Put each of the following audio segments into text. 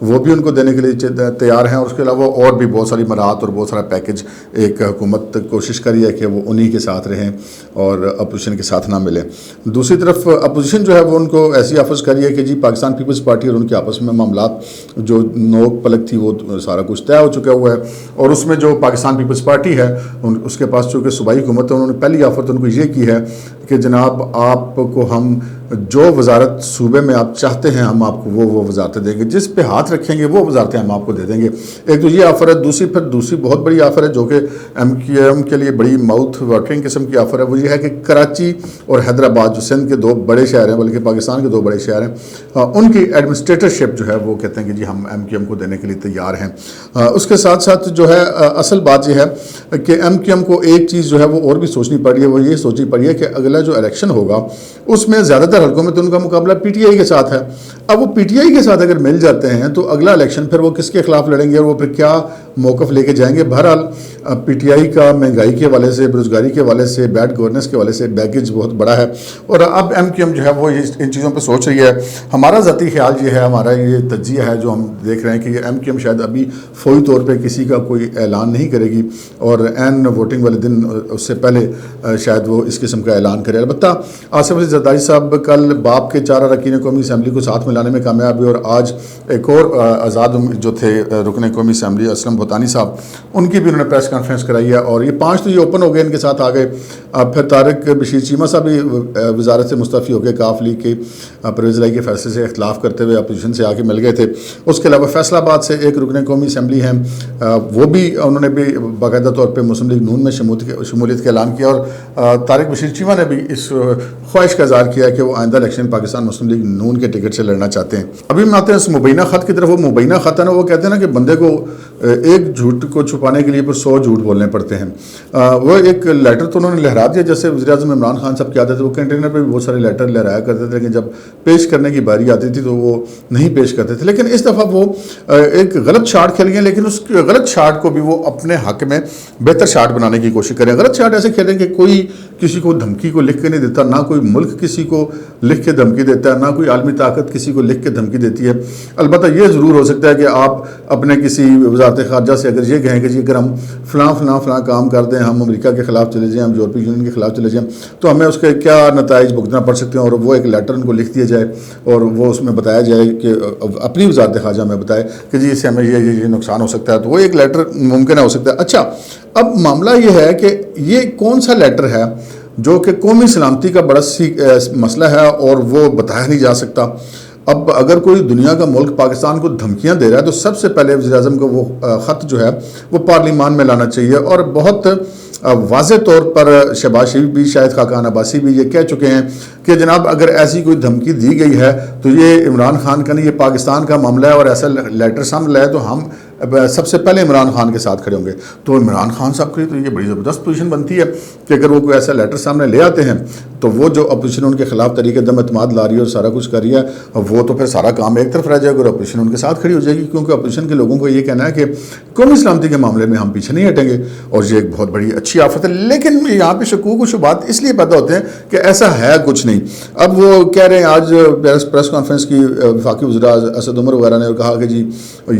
وہ بھی ان کو دینے کے لیے تیار ہیں، اور اس کے علاوہ اور بھی بہت ساری مراعات اور بہت سارا پیکج ایک حکومت کوشش کری ہے کہ وہ انہی کے ساتھ رہیں اور اپوزیشن کے ساتھ نہ ملیں۔ دوسری طرف اپوزیشن جو ہے وہ ان کو ایسی آفرز کری ہے کہ جی پاکستان پیپلز پارٹی اور ان کے آپس میں معاملات جو نوک پلک تھی وہ سارا کچھ طے ہو چکا ہوا ہے، اور اس میں جو پاکستان پیپلز پارٹی ہے اس کے پاس چونکہ صوبائی حکومت ہے، انہوں نے پہلی آفر تو ان کو یہ کی ہے کہ جناب آپ کو ہم جو وزارت صوبے میں آپ چاہتے ہیں ہم آپ کو وہ وزارتیں دیں گے، جس پہ ہاتھ رکھیں گے وہ وزارتیں ہم آپ کو دے دیں گے۔ ایک تو یہ آفر ہے، دوسری بہت بڑی آفر ہے جو کہ ایم کیو ایم کے لیے بڑی ماؤتھ واٹرنگ قسم کی آفر ہے، وہ یہ ہے کہ کراچی اور حیدرآباد جو سندھ کے 2 بڑے شہر ہیں، بلکہ پاکستان کے 2 بڑے شہر ہیں، ان کی ایڈمنسٹریٹرشپ جو ہے وہ کہتے ہیں کہ جی ہم ایم کیو ایم کو دینے کے لیے تیار ہیں۔ اس کے ساتھ ساتھ جو ہے اصل بات یہ ہے کہ ایم کیو ایم کو ایک چیز جو ہے وہ اور بھی سوچنی پڑی ہے، وہ یہ سوچنی پڑی ہے کہ اگلا جو الیکشن ہوگا اس میں زیادہ تر حلقوں میں تو ان کا مقابلہ پی ٹی آئی کے ساتھ ہے۔ اب وہ پی ٹی آئی کے ساتھ اگر مل جاتے ہیں تو اگلا الیکشن پھر وہ کس کے خلاف لڑیں گے اور وہ پھر کیا موقف لے کے جائیں گے۔ بہرحال پی ٹی آئی کا مہنگائی کے حوالے سے، بےروزگاری کے حوالے سے، بیڈ گورننس کے حوالے سے بیگیج بہت بڑا ہے، اور اب ایم کیو ایم جو ہے وہ ان چیزوں پہ سوچ رہی ہے۔ ہمارا ذاتی خیال یہ ہے، ہمارا یہ تجزیہ ہے جو ہم دیکھ رہے ہیں کہ یہ ایم کیو ایم شاید ابھی فوری طور پہ کسی کا کوئی اعلان نہیں کرے گی، اور عین ووٹنگ والے دن اس سے پہلے شاید وہ اس قسم کا اعلان کرے۔ البتہ آصف علی زرداری صاحب کل باپ کے 4 اراکین قومی اسمبلی کو ساتھ ملانے میں کامیاب ہوئے، اور آج ایک اور آزاد جو تھے رکن قومی اسمبلی اسلم بھوتانی صاحب، ان کی بھی انہوں نے پریس کانفرنس کرائی ہے، اور یہ 5 تو یہ اوپن ہو گئے، ان کے ساتھ آ گئے۔ پھر طارق بشیر چیمہ صاحب بھی وزارت سے مستعفی ہو گئے، کاف لیگ کے پرویز الہی کے فیصلے سے اختلاف کرتے ہوئے اپوزیشن سے آ کے مل گئے تھے۔ اس کے علاوہ فیصل آباد سے ایک رکن قومی اسمبلی ہیں، وہ بھی انہوں نے بھی باقاعدہ طور پہ مسلم لیگ نون میں شمولیت کا اعلان کیا، اور طارق بشیر چیمہ نے بھی اس خواہش کا اظہار کیا کہ وہ آئندہ الیکشن پاکستان مسلم لیگ نون کے ٹکٹ سے لڑنا چاہتے ہیں۔ ابھی ہم آتے ہیں اس مبینہ خط کی طرف۔ وہ مبینہ خط ہے نا، وہ کہتے ہیں نا کہ بندے کو ایک جھوٹ کو چھپانے کے لیے پر 100 جھوٹ بولنے پڑتے ہیں۔ وہ ایک لیٹر تو انہوں نے لہرا دیا، جیسے وزیر اعظم عمران خان صاحب کی عادت ہے، وہ کنٹینر پہ بھی بہت سارے لیٹر لہرایا کرتے تھے، لیکن جب پیش کرنے کی باری آتی تھی تو وہ نہیں پیش کرتے تھے۔ لیکن اس دفعہ وہ ایک غلط شاٹ کھیل گئے، لیکن اس غلط شاٹ کو بھی وہ اپنے حق میں بہتر شاٹ بنانے کی کوشش کریں۔ غلط شاٹ ایسے کھیلیں کہ کوئی کسی کو دھمکی کو لکھ کے نہیں دیتا، نہ کوئی ملک کسی کو لکھ کے دھمکی دیتا ہے، نہ کوئی عالمی طاقت کسی کو لکھ کے دھمکی دیتی ہے۔ البتہ یہ ضرور ہو سکتا ہے کہ آپ اپنے کسی وزارت خارجہ سے اگر یہ کہیں کہ جی اگر ہم فلاں کام کر دیں، ہم امریکہ کے خلاف چلے جائیں، ہم یورپی یونین کے خلاف چلے جائیں، تو ہمیں اس کے کیا نتائج بھگتنا پڑ سکتے ہیں، اور وہ ایک لیٹر ان کو لکھ دیا جائے اور وہ اس میں بتایا جائے کہ اپنی وزارت خارجہ میں بتائے کہ جی اس سے ہمیں یہ نقصان ہو سکتا ہے، تو وہ ایک لیٹر ممکن ہو سکتا ہے۔ اچھا، اب معاملہ یہ ہے کہ یہ کون سا لیٹر ہے جو کہ قومی سلامتی کا بڑا مسئلہ ہے اور وہ بتایا نہیں جا سکتا۔ اب اگر کوئی دنیا کا ملک پاکستان کو دھمکیاں دے رہا ہے تو سب سے پہلے وزیر اعظم کو وہ خط جو ہے وہ پارلیمان میں لانا چاہیے، اور بہت واضح طور پر شہباز شریف بھی، شاہد خاقان عباسی بھی یہ کہہ چکے ہیں کہ جناب اگر ایسی کوئی دھمکی دی گئی ہے تو یہ عمران خان کا نہیں، یہ پاکستان کا معاملہ ہے، اور ایسا لیٹر سامنے لائے تو ہم سب سے پہلے عمران خان کے ساتھ کھڑے ہوں گے۔ تو عمران خان صاحب کے لیے تو یہ بڑی زبردست پوزیشن بنتی ہے کہ اگر وہ کوئی ایسا لیٹر سامنے لے آتے ہیں تو وہ جو اپوزیشن ان کے خلاف طریقے دم اعتماد لا رہی ہے اور سارا کچھ کر رہی ہے، وہ تو پھر سارا کام ایک طرف رہ جائے گا اور اپوزیشن ان کے ساتھ کھڑی ہو جائے گی، کیونکہ اپوزیشن کے لوگوں کو یہ کہنا ہے کہ قومی سلامتی کے معاملے میں ہم پیچھے نہیں ہٹیں گے، اور یہ ایک بہت بڑی اچھی آفت ہے۔ لیکن یہاں پہ شکوک و شبہات اس لیے پیدا ہوتے ہیں کہ ایسا ہے کچھ نہیں۔ اب وہ کہہ رہے ہیں، آج پریس کانفرنس کی وفاقی وزراء اسد عمر وغیرہ نے کہا کہ جی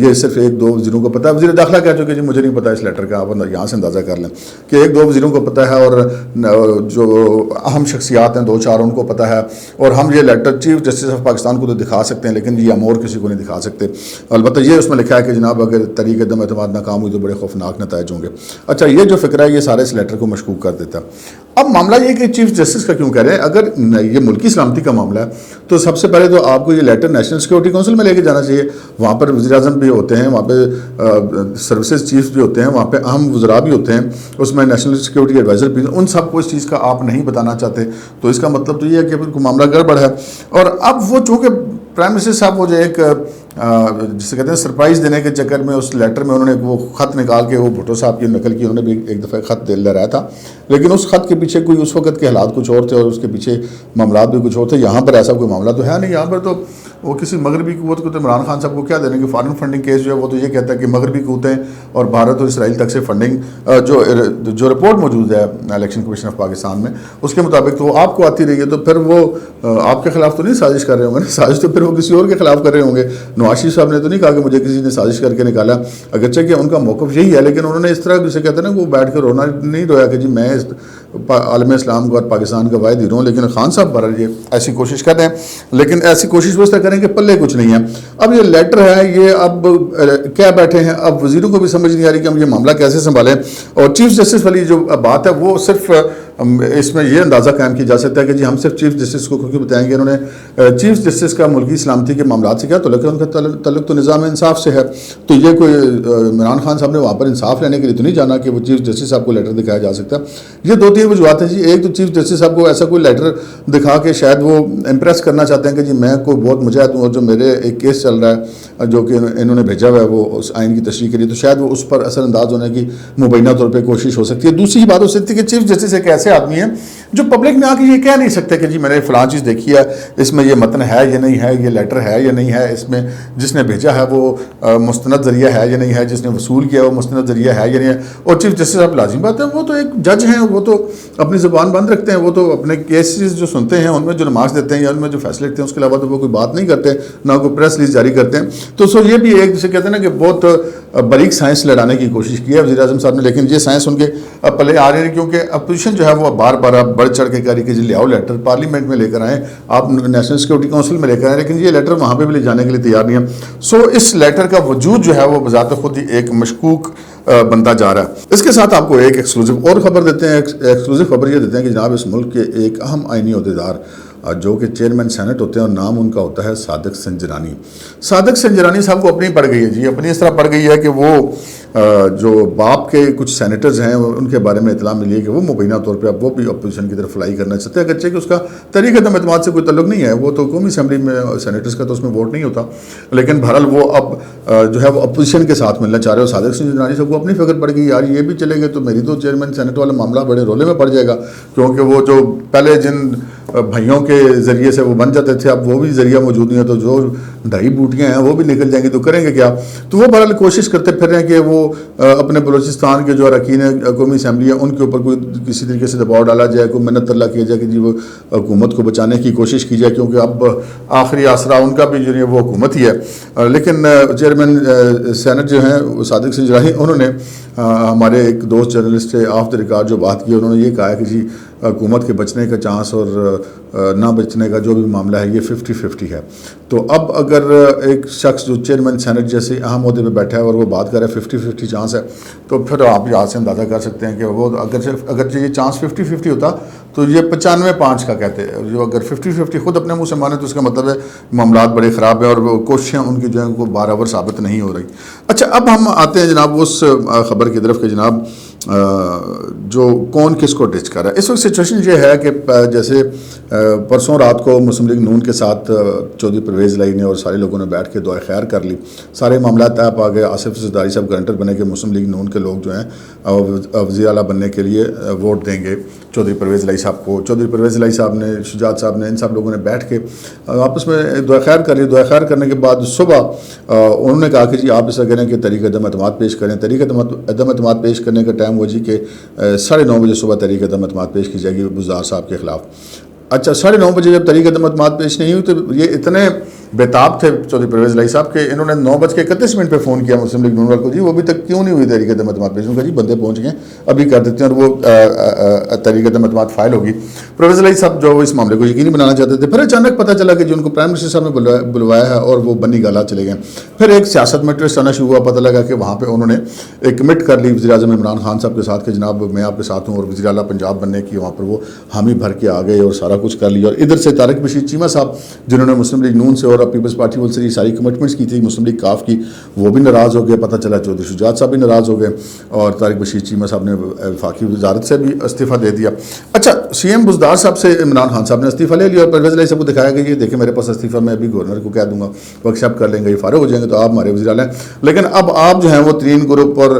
یہ صرف 1-2 وزیروں کو پتہ ہے۔ وزیر داخلہ کہہ چکے جی مجھے نہیں پتا اس لیٹر کا، آپ یہاں سے اندازہ کر لیں کہ 1-2 وزیروں کو پتہ ہے، اور جو اہم شخصیات ہیں 2-4 ان کو پتہ ہے، اور ہم یہ letter chief justice of Pakistan کو تو دکھا سکتے ہیں لیکن یہ ہم اور کسی کو نہیں دکھا سکتے۔ البتہ یہ اس میں لکھا ہے کہ جناب اگر طریق عدم اعتماد ناکام ہوئی تو بڑے خوفناک نتائج ہوں گے۔ اچھا، یہ جو فکر ہے یہ سارے اس لیٹر کو مشکوک کر دیتا ہے۔ اب معاملہ یہ کہ چیف جسٹس کا کیوں کہہ رہے ہیں؟ اگر یہ ملکی سلامتی کا معاملہ ہے تو سب سے پہلے تو آپ کو یہ لیٹر نیشنل سیکورٹی کونسل میں لے کے جانا چاہیے۔ وہاں پر وزیر اعظم بھی ہوتے ہیں، وہاں پہ سروسز چیف بھی ہوتے ہیں، وہاں پہ اہم وزراء بھی ہوتے ہیں، اس میں نیشنل سیکورٹی ایڈوائزر بھی، ان سب کو اس چیز کا آپ نہیں بتانا چاہتے، تو اس کا مطلب تو یہ ہے کہ معاملہ گڑبڑ ہے۔ اور اب وہ چونکہ پرائم منسٹر صاحب وہ جو ایک جسے کہتے ہیں سرپرائز دینے کے چکر میں اس لیٹر میں انہوں نے وہ خط نکال کے وہ بھٹو صاحب کی نقل کی، انہوں نے بھی ایک دفعہ خط لہرایا تھا، لیکن اس خط کے پیچھے کوئی اس وقت کے حالات کچھ اور تھے اور اس کے پیچھے معاملات بھی کچھ اور تھے۔ یہاں پر ایسا کوئی معاملہ تو ہے نہیں، یہاں پر تو وہ کسی مغربی قوت کو تو عمران خان صاحب کو کیا دیں گے؟ فارن فنڈنگ کیس جو ہے وہ تو یہ کہتا ہے کہ مغربی قوتیں اور بھارت اور اسرائیل تک سے فنڈنگ جو رپورٹ موجود ہے الیکشن کمیشن آف پاکستان میں اس کے مطابق تو وہ آپ کو آتی رہی ہے، تو پھر وہ آپ کے خلاف تو نہیں سازش کر رہے ہوں گے نا، سازش تو پھر وہ کسی اور کے خلاف کر رہے ہوں گے۔ نو نواز شریف صاحب نے تو نہیں کہا کہ مجھے کسی نے سازش کر کے نکالا، اگرچہ کہ ان کا موقف یہی ہے، لیکن انہوں نے اس طرح جسے کہتے ہیں نا وہ بیٹھ کے رونا نہیں رویا کہ جی میں عالم اسلام کو اور پاکستان کا واحد ہیرو ہوں، لیکن خان صاحب بہرحال یہ ایسی کوشش کر رہے ہیں، لیکن ایسی کوشش وہ اس طرح کریں کہ پلے کچھ نہیں ہے۔ اب یہ لیٹر ہے، یہ اب کیا بیٹھے ہیں، اب وزیروں کو بھی سمجھ نہیں آ رہی کہ ہم یہ معاملہ کیسے سنبھالیں، اور چیف جسٹس والی جو بات ہے وہ صرف اس میں یہ اندازہ قائم کیا جا سکتا ہے کہ جی ہم صرف چیف جسٹس کو کیونکہ بتائیں گے انہوں نے چیف جسٹس کا ملکی سلامتی کے معاملات سے کیا تعلق ہے، ان کا تعلق تو نظام انصاف سے ہے، تو یہ کوئی عمران خان صاحب نے وہاں پر انصاف لینے کے لیے تو نہیں جانا کہ وہ چیف جسٹس صاحب کو لیٹر دکھایا جا سکتا۔ یہ دو تین وجوہات ہیں جی، ایک تو چیف جسٹس صاحب کو ایسا کوئی لیٹر دکھا کے شاید وہ امپریس کرنا چاہتے ہیں کہ جی میں کوئی بہت مجاہد ہوں اور جو میرے ایک کیس چل رہا ہے جو کہ انہوں نے بھیجا ہوا ہے وہ اس آئین کی تشریح کے لیے، تو شاید وہ اس پر اثر انداز ہونے کی مبینہ طور پہ کوشش ہو سکتی ہے۔ دوسری بات ہو سکتی ہے کہ چیف جسٹس ایک ایسے آدمی ہیں جو پبلک میں آ کے یہ کہہ نہیں سکتے کہ جی میں نے فلاں چیز دیکھی ہے، اس میں یہ متن ہے یا نہیں ہے، یہ لیٹر ہے یا نہیں ہے، اس میں جس نے بھیجا ہے وہ مستند ذریعہ ہے یا نہیں ہے، جس نے وصول کیا وہ مستند ذریعہ ہے یا نہیں ہے۔ اور چیف جسٹس صاحب لازم بات ہے وہ تو ایک جج ہیں، وہ تو اپنی زبان بند رکھتے ہیں، وہ تو اپنے کیسز جو سنتے ہیں ان میں جو نماز دیتے ہیں یا ان میں جو فیصلے لیتے ہیں اس کے علاوہ تو وہ کوئی بات نہیں کرتے، نہ کوئی پریس ریلیز جاری کرتے ہیں۔ تو سو یہ بھی ایک جسے کہتے ہیں نا کہ بہت باریک سائنس لڑانے کی کوشش کی ہے وزیر اعظم صاحب نے، لیکن یہ سائنس ان کے پلے آ رہے ہیں کیونکہ اپوزیشن جو ہے وہ بار بار بڑھ چڑھ کے کہہ رہی کہ جی لے آؤ لیٹر، پارلیمنٹ میں لے کر آئیں، آپ نیشنل سیکورٹی کونسل میں لے کر آئیں، لیکن یہ لیٹر وہاں پہ بھی لے جانے کے لیے تیار نہیں ہے۔ سو اس لیٹر کا وجود جو ہے وہ بذات خود ہی ایک مشکوک بنتا جا رہا ہے۔ اس کے ساتھ آپ کو ایک ایکسکلوزیو اور خبر دیتے ہیں، ایکسکلوزیو خبر یہ دیتے ہیں کہ جناب اس ملک کے ایک اہم آئینی عہدیدار جو کہ چیئرمین سینٹ ہوتے ہیں اور نام ان کا ہوتا ہے صادق سنجرانی۔ صادق سنجرانی صاحب کو اپنی پڑ گئی ہے جی، اپنی اس طرح پڑ گئی ہے کہ وہ جو باپ کے کچھ سینیٹرز ہیں ان کے بارے میں اطلاع ملی ہے کہ وہ مبینہ طور پہ اب وہ بھی اپوزیشن کی طرف فلائی کرنا چاہتے ہیں، اگرچہ کہ اس کا تحریک عدم اعتماد سے کوئی تعلق نہیں ہے، وہ تو قومی اسمبلی میں سینیٹرز کا تو اس میں ووٹ نہیں ہوتا، لیکن بہرحال وہ اب جو ہے وہ اپوزیشن کے ساتھ ملنا چاہ رہے ہو۔ صادق سنجرانی صاحب کو اپنی فکر پڑ گئی یار یہ بھی چلے گئے تو میری تو چیئرمین سینٹ والا معاملہ بڑے رولے میں پڑ جائے گا، کیونکہ وہ جو پہلے جن بھائیوں کے ذریعے سے وہ بن جاتے تھے اب وہ بھی ذریعہ موجود نہیں ہے، تو جو ڈھائی بوٹیاں ہیں وہ بھی نکل جائیں گی تو کریں گے کیا۔ تو وہ بہرحال کوشش کرتے پھر رہے ہیں کہ وہ اپنے بلوچستان کے جو اراکین قومی اسمبلی ہیں ان کے اوپر کوئی کسی طریقے سے دباؤ ڈالا جائے، کوئی منت اللہ کیا جائے کہ جی وہ حکومت کو بچانے کی کوشش کی جائے، کیونکہ اب آخری آسرا ان کا بھی جو ہے وہ حکومت ہی ہے۔ لیکن چیئرمین سینٹ جو ہیں صادق سنجرانی انہوں نے ہمارے ایک دوست جرنلسٹ آف دا ریکارڈ جو بات کی انہوں نے یہ کہا کہ جی حکومت کے بچنے کا چانس اور نہ بچنے کا جو بھی معاملہ ہے یہ 50-50 ہے۔ تو اب اگر ایک شخص جو چیئرمین سینٹ جیسے اہم عہدے پہ بیٹھا ہے اور وہ بات کر رہا ہے 50-50 چانس ہے، تو پھر آپ یہاں سے اندازہ کر سکتے ہیں کہ وہ اگر یہ چانس 50-50 ہوتا تو یہ 95-5 کا کہتے ہیں، جو اگر 50-50 خود اپنے منہ سے مانے تو اس کا مطلب ہے معاملات بڑے خراب ہیں اور وہ کوششیں ان کی جو ہیں وہ بارآور ثابت نہیں ہو رہی۔ اچھا اب ہم آتے ہیں جناب اس خبر کی طرف کہ جناب جو کون کس کو ڈچ کر رہا ہے۔ اس وقت سچویشن یہ ہے کہ جیسے پرسوں رات کو مسلم لیگ نون کے ساتھ چودھری پرویز الہی نے اور سارے لوگوں نے بیٹھ کے دعائے خیر کر لی، سارے معاملات طے پا گئے، آصف زرداری صاحب گارنٹر بنے کہ مسلم لیگ نون کے لوگ جو ہیں وزیر اعلیٰ بننے کے لیے ووٹ دیں گے چودھری پرویز الہی صاحب کو۔ چودھری پرویز الہی صاحب نے، شجاعت صاحب نے، ان سب لوگوں نے بیٹھ کے آپس میں دعائے خیر کر لی۔ دعائے خیر کرنے کے بعد صبح انہوں نے کہا کہ جی آپ ایسا کریں کہ تحریک عدم اعتماد پیش کریں۔ تحریک عدم اعتماد پیش کرنے کا ٹائم ہوا جی کہ 9:30 بجے صبح تحریک عدم اعتماد پیش کی جائے گی بزدار صاحب کے خلاف۔ اچھا 9:30 بجے جب تحریک عدم اعتماد پیش نہیں ہوئی تو یہ اتنے بےتاب تھے چودھری پرویز الہی صاحب کہ انہوں نے 9:31 پہ فون کیا مسلم لیگ نون والوں کو، جی وہ ابھی تک کیوں نہیں ہوئی تحریک عدم اعتماد پیش؟ انہوں نے کہا جی بندے پہنچ گئے ابھی کر دیتے ہیں اور وہ تحریک عدم اعتماد فائل ہوگی۔ پرویز الہی صاحب جو اس معاملے کو یقینی بنانا چاہتے تھے، پھر اچانک پتہ چلا کہ جو ان کو پرائم منسٹر صاحب نے بلوایا ہے اور وہ بنی گالا چلے گئے۔ پھر ایک سیاست میں ٹوسٹ آنا شروع ہوا، پتہ لگا کہ وہاں پہ انہوں نے ایک کمٹ کر لی وزیر اعظم عمران خان صاحب کے ساتھ کہ جناب میں آپ کے ساتھ ہوں، اور وزیر اعلیٰ پنجاب بننے کی وہاں پر وہ حامی بھر کے آ گئے اور سارا کچھ کر لیا۔ اور ادھر سے طارق بشیر چیمہ صاحب جنہوں نے مسلم لیگ نون سے اور پیپلز پارٹی سے یہ ساری کمٹمنٹس کی تھی مسلم لیگ کاف کی، وہ بھی ناراض ہو گئے، پتہ چلا چودھری شجاعت صاحب بھی ناراض ہو گئے اور طارق بشیر چیمہ صاحب نے وفاقی وزارت سے بھی استعفیٰ دے دیا۔ اچھا سی ایم بزدار صاحب سے عمران خان صاحب نے استعفیٰ لے لیا اور پرویز الہی صاحب کو دکھایا کہ یہ دیکھیں میرے پاس استعفیٰ، میں ابھی گورنر کو کہہ دوں گا وہ ایکسیپٹ کر لیں گے، یہ فارغ ہو جائیں گے تو آپ ہمارے وزیر اعلیٰ ہیں۔ لیکن اب آپ جو ہیں وہ ترین گروپ اور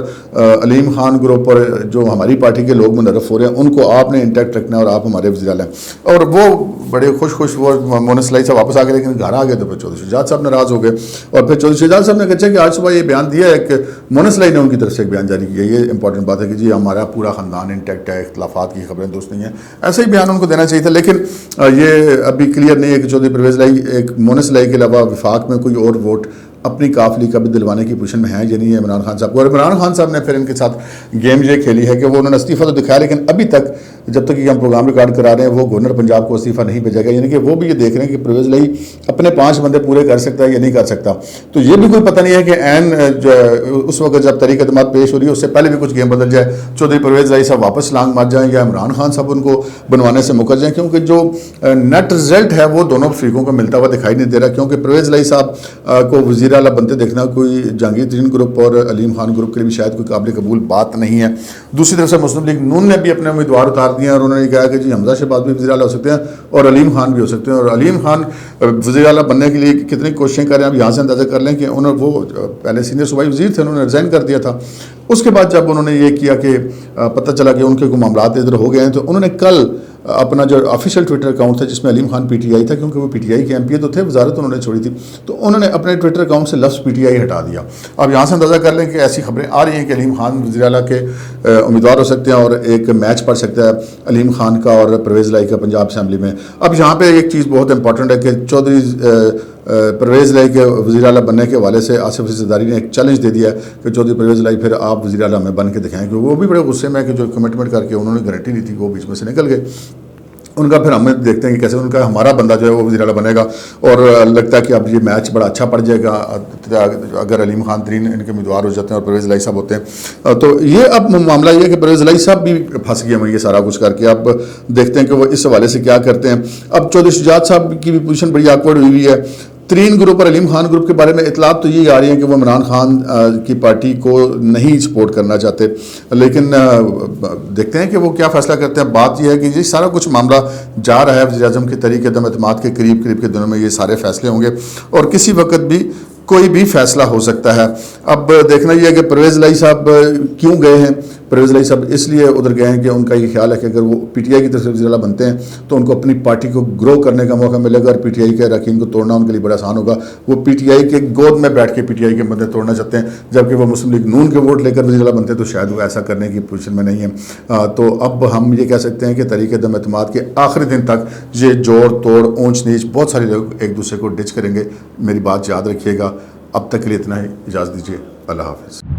علیم خان گروپ اور جو ہماری پارٹی کے لوگ منرف ہو رہے ہیں ان کو آپ نے انٹیکٹ رکھنا ہے اور آپ ہمارے وزیر اعلیٰ ہیں۔ اور وہ بڑے خوش وہ مونس الہی صاحب واپس آ گئے، لیکن گھر آ گئے تو پھر چودھری شجاعت صاحب ناراض ہو گئے اور پھر چودھری شجاعت صاحب نے کہا کہ آج صبح یہ بیان دیا ہے کہ مونس الہی نے ان کی طرف سے ایک بیان جاری کیا، یہ امپورٹنٹ بات ہے کہ جی ہمارا پورا خاندان انٹیکٹ ہے، اختلافات کی خبریں درست نہیں ہیں، ایسا ہی بیان ان کو دینا چاہیے تھا۔ لیکن یہ ابھی کلیئر نہیں ہے کہ چودھری پرویز الہی ایک مونس الہی کے علاوہ وفاق میں کوئی اور ووٹ اپنی قافلی کا بھی دلوانے کی پوزیشن میں ہیں یا نہیں ہے عمران خان صاحب کو. اور عمران خان صاحب نے پھر ان کے ساتھ گیم یہ کھیلی ہے کہ وہ انہوں نے استعفیٰ تو دکھایا, لیکن ابھی تک جب تک کہ ہم پروگرام ریکارڈ کرا رہے ہیں وہ گورنر پنجاب کو استعفیٰ نہیں بھیجا گیا, یعنی کہ وہ بھی یہ دیکھ رہے ہیں کہ پرویز الہی اپنے 5 بندے پورے کر سکتا ہے یا نہیں کر سکتا. تو یہ بھی کوئی پتہ نہیں ہے کہ عین اس وقت جب تحریک اعتماد پیش ہو رہی ہے اس سے پہلے بھی کچھ گیم بدل جائے, چودھری پرویز الہی صاحب واپس لانگ مار جائیں یا عمران خان صاحب ان کو بنوانے سے مکر جائیں, کیونکہ جو نیٹ رزلٹ ہے وہ دونوں فریقوں کو ملتا ہوا دکھائی نہیں دے رہا. کیونکہ پرویز الہی صاحب کو وزیر اعلیٰ بنتے دیکھنا کوئی جہانگیر ترین گروپ اور علیم خان گروپ کے لیے بھی شاید کوئی قابل قبول بات نہیں ہے. دوسری طرف سے مسلم لیگ نون نے بھی اپنے امیدوار اتار دیے اور انہوں نے کہا کہ جی حمزہ شہباز بھی وزیر اعلیٰ ہو سکتے ہیں اور علیم خان بھی ہو سکتے ہیں. اور علیم خان وزیر اعلیٰ بننے کے لیے کتنی کوششیں کر رہے ہیں, اب یہاں سے اندازہ کر لیں کہ وہ پہلے سینئر صوبائی وزیر تھے, انہوں نے ریزائن کر دیا تھا. اس کے بعد جب انہوں نے یہ کیا کہ پتہ چلا کہ ان کے کوئی معاملات ادھر ہو گئے ہیں, تو انہوں نے کل اپنا جو آفیشیل ٹویٹر اکاؤنٹ تھا جس میں علیم خان پی ٹی آئی تھا, کیونکہ وہ پی ٹی آئی کے ایم پی تو تھے, وزارت انہوں نے چھوڑی تھی, تو انہوں نے اپنے ٹویٹر اکاؤنٹ سے لفظ پی ٹی آئی ہٹا دیا. اب یہاں سے اندازہ کر لیں کہ ایسی خبریں آ رہی ہیں کہ علیم خان وزیر اعلیٰ کے امیدوار ہو سکتے ہیں اور ایک میچ پڑ سکتا ہے علیم خان کا اور پرویز الہی کا پنجاب اسمبلی میں. اب یہاں پہ ایک چیز بہت امپورٹنٹ ہے کہ چودھری پرویز الہی کے وزیر اعلیٰ بننے کے حوالے سے آصف علی زرداری نے ایک چیلنج دے دیا ہے کہ چودھری پرویز الہی پھر آپ وزیر اعلیٰ میں بن کے دکھائیں, کہ وہ بھی بڑے غصے میں کہ جو کمٹمنٹ کر کے انہوں نے گارنٹی دی تھی وہ بیچ میں سے نکل گئے. ان کا پھر ہم دیکھتے ہیں کہ کیسے ان کا ہمارا بندہ جو ہے وہ وزیر اعلیٰ بنے گا, اور لگتا ہے کہ اب یہ میچ بڑا اچھا پڑ جائے گا اگر علیم خان ترین ان کے امیدوار ہو جاتے ہیں اور پرویز الہی صاحب ہوتے ہیں. تو یہ اب معاملہ یہ ہے کہ پرویز الہی صاحب بھی پھنس گئے ہیں یہ سارا کچھ کر کے. اب دیکھتے ہیں کہ وہ اس حوالے سے کیا کرتے ہیں. اب چودھری شجاعت صاحب کی بھی پوزیشن بڑی آکورڈ ہوئی ہے. ترین گروپ اور علیم خان گروپ کے بارے میں اطلاعات تو یہ آ رہی ہیں کہ وہ عمران خان کی پارٹی کو نہیں سپورٹ کرنا چاہتے, لیکن دیکھتے ہیں کہ وہ کیا فیصلہ کرتے ہیں. بات یہ ہے کہ یہ سارا کچھ معاملہ جا رہا ہے وزیر اعظم کے تحریک عدم اعتماد کے قریب کے دنوں میں یہ سارے فیصلے ہوں گے اور کسی وقت بھی کوئی بھی فیصلہ ہو سکتا ہے. اب دیکھنا یہ ہے کہ پرویز الہی صاحب کیوں گئے ہیں. پرویز الہی صاحب اس لیے ادھر گئے ہیں کہ ان کا یہ خیال ہے کہ اگر وہ پی ٹی آئی کی طرف سے وزیر اعلیٰ بنتے ہیں تو ان کو اپنی پارٹی کو گرو کرنے کا موقع ملے گا اور پی ٹی آئی کے اراکین کو توڑنا ان کے لیے بڑا آسان ہوگا. وہ پی ٹی آئی کے گود میں بیٹھ کے پی ٹی آئی کے بندے توڑنا چاہتے ہیں, جبکہ وہ مسلم لیگ نون کے ووٹ لے کر وزیر اعلیٰ بنتے ہیں تو شاید وہ ایسا کرنے کی پوزیشن میں نہیں ہے. تو اب ہم یہ کہہ سکتے ہیں کہ تحریک عدم اعتماد کے آخری دن تک یہ جوڑ توڑ اونچ نیچ بہت سارے لوگ ایک دوسرے کو ڈچ کریں گے. میری بات یاد رکھیے گا. اب تک کے لیے اتنا ہی, اجازت دیجیے. اللہ حافظ.